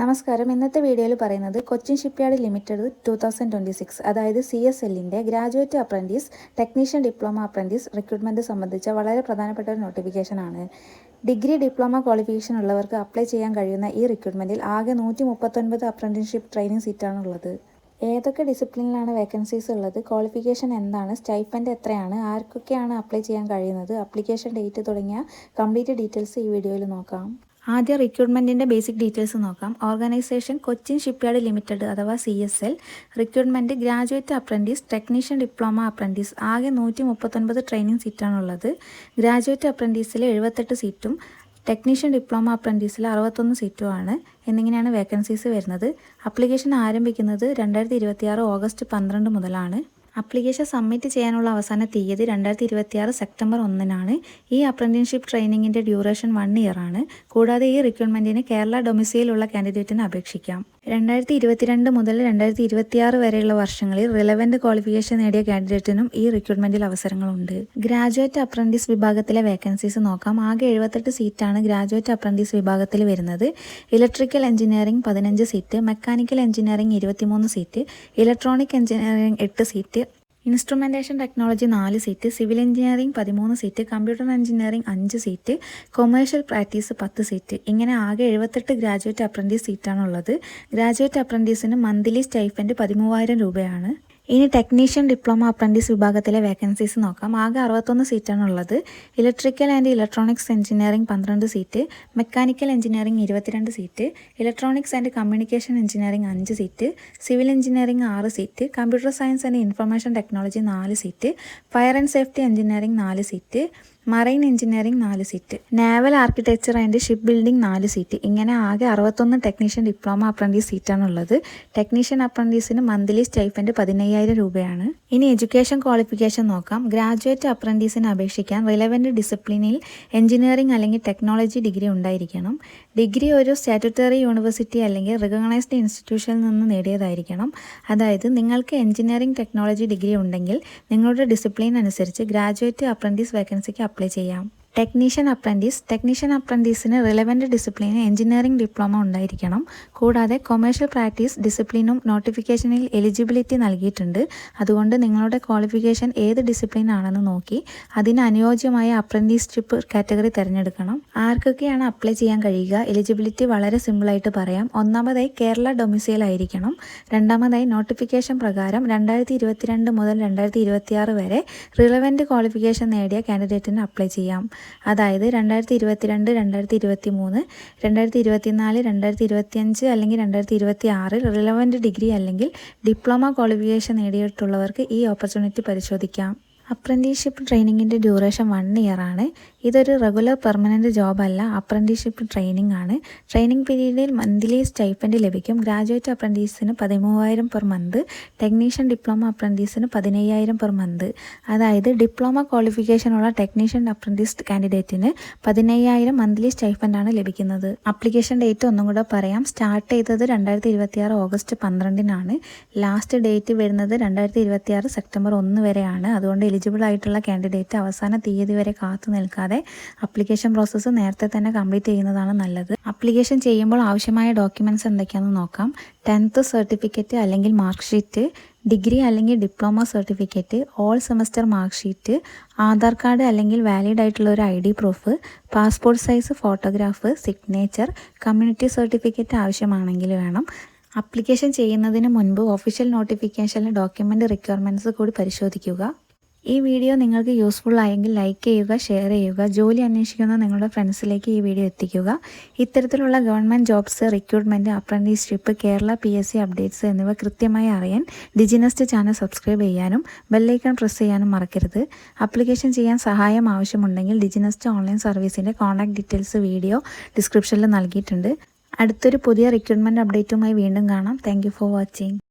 നമസ്കാരം. ഇന്നത്തെ വീഡിയോയിൽ പറയുന്നത് കൊച്ചിൻ ഷിപ്പ്യാർഡ് ലിമിറ്റഡ് 2026 അതായത് CSLന്റെ graduate apprentice, technician diploma apprentice recruitment സംബന്ധിച്ച വളരെ പ്രധാനപ്പെട്ട ഒരു നോട്ടിഫിക്കേഷനാണ്. ഡിഗ്രി ഡിപ്ലോമ ക്വാളിഫിക്കേഷൻ ഉള്ളവർക്ക് അപ്ലൈ ചെയ്യാൻ കഴിയുന്ന ഈ റിക്രൂട്ട്മെന്റിൽ ആകെ 139 അപ്രന്റീസ്ഷിപ്പ് ട്രെയിനിങ് സീറ്റാണുള്ളത്. ഏതൊക്കെ ഡിസിപ്ലിനിലാണ് വേക്കൻസീസ് ഉള്ളത്, ക്വാളിഫിക്കേഷൻ എന്താണ്, സ്റ്റൈപ്പൻഡ് എത്രയാണ്, ആർക്കൊക്കെയാണ് അപ്ലൈ ചെയ്യാൻ കഴിയുന്നത്, അപ്ലിക്കേഷൻ ഡേറ്റ് തുടങ്ങിയ കംപ്ലീറ്റ് ഡീറ്റെയിൽസ് ഈ വീഡിയോയിൽ നോക്കാം. ആദ്യം റിക്രൂട്ട്മെൻറ്റിൻ്റെ ബേസിക് ഡീറ്റെയിൽസ് നോക്കാം. ഓർഗനൈസേഷൻ കൊച്ചിൻ ഷിപ്പ്യാർഡ് ലിമിറ്റഡ് അഥവാ CSL. Recruitment graduate apprentice, technician diploma apprentice. ആകെ 139 ട്രെയിനിങ് സീറ്റാണുള്ളത്. ഗ്രാജുവേറ്റ് അപ്രൻറ്റീസിൽ 78 സീറ്റും ടെക്നീഷ്യൻ ഡിപ്ലോമ അപ്രൻറ്റീസിൽ 61 സീറ്റുമാണ്. എന്നിങ്ങനെയാണ് വേക്കൻസീസ് വരുന്നത്. അപ്ലിക്കേഷൻ ആരംഭിക്കുന്നത് 2026 ഓഗസ്റ്റ് 12 മുതലാണ്. അപ്ലിക്കേഷൻ സബ്മിറ്റ് ചെയ്യാനുള്ള അവസാന തീയതി 2026 സെപ്റ്റംബർ 1-നാണ്. ഈ അപ്രന്റീസ്ഷിപ്പ് ട്രെയിനിങ്ങിൻ്റെ ഡ്യൂറേഷൻ 1 ഇയർ ആണ്. കൂടാതെ ഈ റിക്രൂട്ട്മെൻറ്റിന് കേരള ഡൊമിസൈലുള്ള കാൻഡിഡേറ്റിന് അപേക്ഷിക്കാം. 2022 മുതൽ 2026 വരെയുള്ള വർഷങ്ങളിൽ റിലവൻ്റ് ക്വാളിഫിക്കേഷൻ നേടിയ കാൻഡിഡേറ്റിനും ഈ റിക്രൂട്ട്മെൻറ്റിൽ അവസരങ്ങളുണ്ട്. ഗ്രാജുവേറ്റ് അപ്രന്റീസ് വിഭാഗത്തിലെ വേക്കൻസീസ് നോക്കാം. ആകെ 78 സീറ്റാണ് ഗ്രാജുവേറ്റ് അപ്രന്റീസ് വിഭാഗത്തിൽ വരുന്നത്. Electrical engineering 15 seat, mechanical engineering 23 seat, electronic engineering 8 seat, instrumentation technology 4 seat, civil engineering 13 seat, computer engineering 5 seat, commercial practice 10 seat. ഇങ്ങനെ ആകെ 78 ഗ്രാജുവേറ്റ് അപ്രന്റീസ് സീറ്റാണുള്ളത്. ഗ്രാജുവേറ്റ് അപ്രന്റീസിന് മന്ത്ലി സ്റ്റൈഫൻഡ് 13,000 രൂപയാണ്. ഇനി ടെക്നീഷ്യൻ ഡിപ്ലോമ അപ്രന്റീസ് വിഭാഗത്തിലെ vacancies നോക്കാം. ആകെ 61 സീറ്റാണുള്ളത്. Electrical and electronics engineering 12 seat, mechanical engineering 22 seat, electronics and communication engineering 5 seat, civil engineering 6 seat, computer science and information technology 4 seat, fire and safety engineering 4 seat, marine engineering 4 seat, naval architecture and ship building 4 seat. ഇങ്ങനെ ആകെ 61 technician diploma apprentice സീറ്റാണുള്ളത്. Technician അപ്രന്റീസിന് monthly stipend 15,000 രൂപയാണ്. ഇനി education qualification നോക്കാം. Graduate അപ്രന്റീസിന് അപേക്ഷിക്കാൻ relevant ഡിസിപ്ലിനിൽ എഞ്ചിനീയറിംഗ് അല്ലെങ്കിൽ ടെക്നോളജി ഡിഗ്രി ഉണ്ടായിരിക്കണം. ഡിഗ്രി ഒരു സ്റ്റാറ്റ്യൂട്ടറി യൂണിവേഴ്സിറ്റി അല്ലെങ്കിൽ റിക്കഗ്നൈസ്ഡ് ഇൻസ്റ്റിറ്റ്യൂഷനിൽ നിന്ന് നേടിയതായിരിക്കണം. അതായത് നിങ്ങൾക്ക് എഞ്ചിനീയറിംഗ് ടെക്നോളജി ഡിഗ്രി ഉണ്ടെങ്കിൽ നിങ്ങളുടെ ഡിസിപ്ലിൻ അനുസരിച്ച് ഗ്രാജുവേറ്റ് അപ്രന്റീസ് വേക്കൻസിക്ക് അപ്ലൈ ചെയ്യാം. ടെക്നീഷ്യൻ അപ്രന്റീസിന് റിലവൻ്റ് ഡിസിപ്ലിന് എഞ്ചിനീയറിംഗ് ഡിപ്ലോമ ഉണ്ടായിരിക്കണം. കൂടാതെ കൊമേഴ്ഷ്യൽ പ്രാക്ടീസ് ഡിസിപ്ലിനും നോട്ടിഫിക്കേഷനിൽ എലിജിബിലിറ്റി നൽകിയിട്ടുണ്ട്. അതുകൊണ്ട് നിങ്ങളുടെ ക്വാളിഫിക്കേഷൻ ഏത് ഡിസിപ്ലിൻ ആണെന്ന് നോക്കി അതിന് അനുയോജ്യമായ അപ്രന്റീസ്ഷിപ്പ് കാറ്റഗറി തിരഞ്ഞെടുക്കണം. ആർക്കൊക്കെയാണ് അപ്ലൈ ചെയ്യാൻ കഴിയുക? എലിജിബിലിറ്റി വളരെ സിമ്പിളായിട്ട് പറയാം. ഒന്നാമതായി കേരള ഡൊമിസൈൽ ആയിരിക്കണം. രണ്ടാമതായി നോട്ടിഫിക്കേഷൻ പ്രകാരം 2022 മുതൽ 2026 വരെ റിലവൻ്റ് ക്വാളിഫിക്കേഷൻ നേടിയ കാൻഡിഡേറ്റിന് അപ്ലൈ ചെയ്യാം. അതായത് 2022, 2023, 2024, 2025 അല്ലെങ്കിൽ 2026 റിലവൻ്റ് ഡിഗ്രി അല്ലെങ്കിൽ ഡിപ്ലോമ ക്വാളിഫിക്കേഷൻ നേടിയിട്ടുള്ളവർക്ക് ഈ ഓപ്പർച്യൂണിറ്റി പരിശോധിക്കാം. അപ്രന്റീസ്ഷിപ്പ് ട്രെയിനിങ്ങിൻ്റെ ഡ്യൂറേഷൻ 1 ഇയർ ആണ്. ഇതൊരു റെഗുലർ പെർമനൻറ്റ് ജോബ് അല്ല, അപ്രന്റീസ്ഷിപ്പ് ട്രെയിനിങ് ആണ്. ട്രെയിനിങ് പീരീഡിൽ മന്ത്ലി സ്റ്റൈഫൻഡ് ലഭിക്കും. ഗ്രാജുവേറ്റ് അപ്രന്റീസിന് 13,000 പെർ മന്ത്, ടെക്നീഷ്യൻ ഡിപ്ലോമ അപ്രന്റീസിന് 15,000 പെർ മന്ത്. അതായത് ഡിപ്ലോമ ക്വാളിഫിക്കേഷനുള്ള ടെക്നീഷ്യൻ അപ്രന്റീസ് കാൻഡിഡേറ്റിന് 15,000 മന്ത്ലി സ്റ്റൈഫൻഡാണ് ലഭിക്കുന്നത്. അപ്ലിക്കേഷൻ ഡേറ്റ് ഒന്നും കൂടെ പറയാം. സ്റ്റാർട്ട് ചെയ്തത് 2026 ഓഗസ്റ്റ് 12-നാണ്. ലാസ്റ്റ് ഡേറ്റ് വരുന്നത് 2026 സെപ്റ്റംബർ 1 വരെയാണ്. അതുകൊണ്ട് എലിജിബിൾ ആയിട്ടുള്ള കാൻഡിഡേറ്റ് അവസാന തീയതി വരെ കാത്തു നിൽക്കാതെ അപ്ലിക്കേഷൻ പ്രോസസ്സ് നേരത്തെ തന്നെ കംപ്ലീറ്റ് ചെയ്യുന്നതാണ് നല്ലത്. അപ്ലിക്കേഷൻ ചെയ്യുമ്പോൾ ആവശ്യമായ ഡോക്യുമെൻറ്റ്സ് എന്തൊക്കെയാണെന്ന് നോക്കാം. 10th സർട്ടിഫിക്കറ്റ് അല്ലെങ്കിൽ മാർക്ക് ഷീറ്റ്, ഡിഗ്രി അല്ലെങ്കിൽ diploma certificate, all semester mark sheet, Aadhaar card അല്ലെങ്കിൽ വാലിഡ് ആയിട്ടുള്ള ഒരു ID proof, passport size photograph, signature, community certificate ആവശ്യമാണെങ്കിൽ വേണം. അപ്ലിക്കേഷൻ ചെയ്യുന്നതിന് മുൻപ് ഒഫീഷ്യൽ നോട്ടിഫിക്കേഷനിലെ ഡോക്യുമെൻ്റ് റിക്വയർമെൻറ്റ്സ് കൂടി പരിശോധിക്കുക. ഈ വീഡിയോ നിങ്ങൾക്ക് യൂസ്ഫുൾ ആയെങ്കിൽ ലൈക്ക് ചെയ്യുക, ഷെയർ ചെയ്യുക. ജോലി അന്വേഷിക്കുന്ന നിങ്ങളുടെ ഫ്രണ്ട്സിലേക്ക് ഈ വീഡിയോ എത്തിക്കുക. ഇത്തരത്തിലുള്ള government jobs, recruitment, apprenticeship, Kerala PSC updates എന്നിവ കൃത്യമായി അറിയാൻ ഡിജിനെസ്റ്റ് ചാനൽ സബ്സ്ക്രൈബ് ചെയ്യാനും ബെല്ലൈക്കൺ പ്രസ് ചെയ്യാനും മറക്കരുത്. അപ്ലിക്കേഷൻ ചെയ്യാൻ സഹായം ആവശ്യമുണ്ടെങ്കിൽ ഡിജിനെസ്റ്റ് ഓൺലൈൻ സർവീസിൻ്റെ കോൺടാക്ട് ഡീറ്റെയിൽസ് വീഡിയോ ഡിസ്ക്രിപ്ഷനിൽ നൽകിയിട്ടുണ്ട്. അടുത്തൊരു പുതിയ റിക്രൂട്ട്മെൻറ്റ് അപ്ഡേറ്റുമായി വീണ്ടും കാണാം. Thank you for watching.